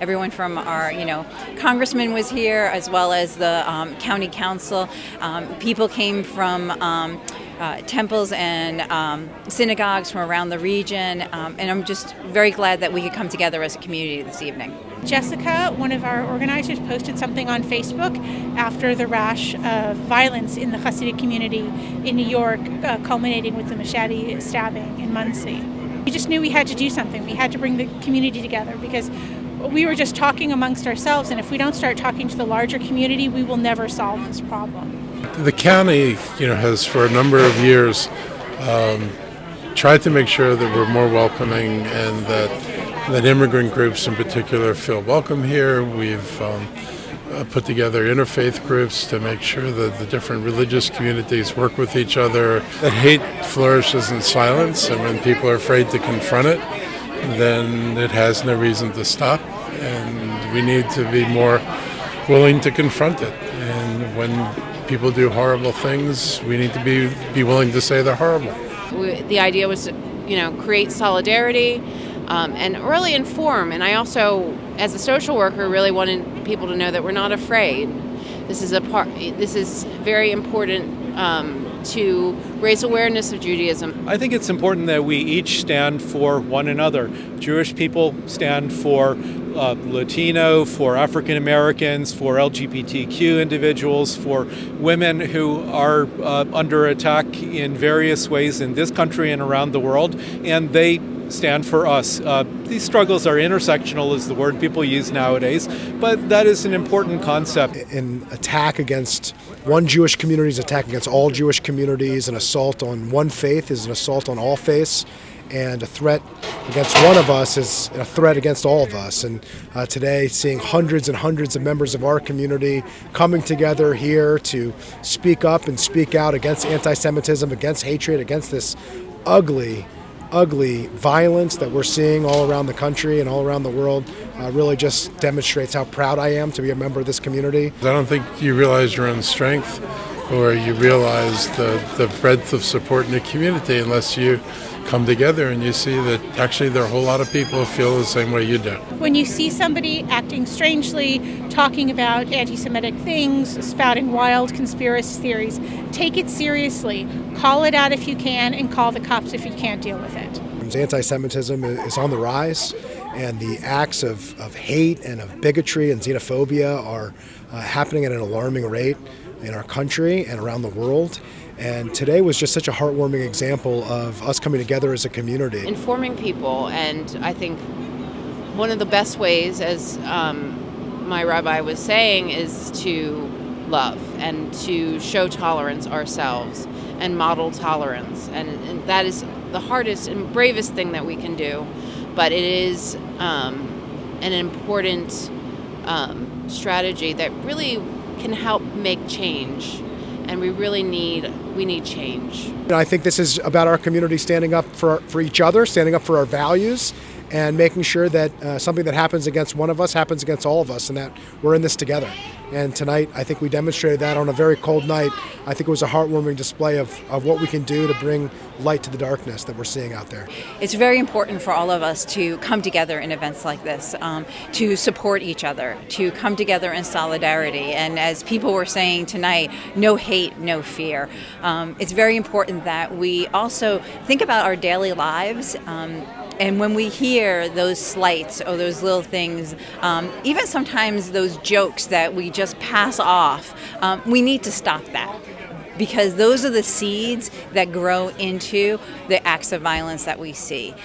everyone from our, congressman was here, as well as the county council. People came from temples and synagogues from around the region, and I'm just very glad that we could come together as a community this evening. Jessica, one of our organizers, posted something on Facebook after the rash of violence in the Hasidic community in New York, culminating with the machete stabbing in Muncie. We just knew we had to do something. We had to bring the community together because we were just talking amongst ourselves, and if we don't start talking to the larger community, we will never solve this problem. The county, has for a number of years tried to make sure that we're more welcoming and that immigrant groups in particular feel welcome here. We've put together interfaith groups to make sure that the different religious communities work with each other. That hate flourishes in silence, and when people are afraid to confront it, then it has no reason to stop, and we need to be more willing to confront it. And when people do horrible things, we need to be willing to say they're horrible. The idea was to, create solidarity and really inform. And I also, as a social worker, really wanted people to know that we're not afraid. This is very important to raise awareness of Judaism. I think it's important that we each stand for one another. Jewish people stand for Latino, for African Americans, for LGBTQ individuals, for women who are under attack in various ways in this country and around the world, and they stand for us. These struggles are intersectional, is the word people use nowadays, but that is an important concept. An attack against one Jewish community is an attack against all Jewish communities. An assault on one faith is an assault on all faiths. And a threat against one of us is a threat against all of us. And today, seeing hundreds and hundreds of members of our community coming together here to speak up and speak out against anti-Semitism, against hatred, against this ugly violence that we're seeing all around the country and all around the world really just demonstrates how proud I am to be a member of this community. I don't think you realize your own strength or you realize the breadth of support in the community unless you come together and you see that actually there are a whole lot of people who feel the same way you do. When you see somebody acting strangely, talking about anti-Semitic things, spouting wild conspiracy theories, take it seriously. Call it out if you can, and call the cops if you can't deal with it. Anti-Semitism is on the rise, and the acts of hate and of bigotry and xenophobia are happening at an alarming rate in our country and around the world. And today was just such a heartwarming example of us coming together as a community. Informing people, and I think one of the best ways, as my rabbi was saying, is to love and to show tolerance ourselves and model tolerance. And that is the hardest and bravest thing that we can do. But it is an important strategy that really can help make change. And we need change. I think this is about our community standing up for each other, standing up for our values, and making sure that something that happens against one of us happens against all of us, and that we're in this together. And tonight, I think we demonstrated that on a very cold night. I think it was a heartwarming display of what we can do to bring light to the darkness that we're seeing out there. It's very important for all of us to come together in events like this, to support each other, to come together in solidarity. And as people were saying tonight, no hate, no fear. It's very important that we also think about our daily lives. And when we hear those slights or those little things, even sometimes those jokes that we just pass off, we need to stop that. Because those are the seeds that grow into the acts of violence that we see.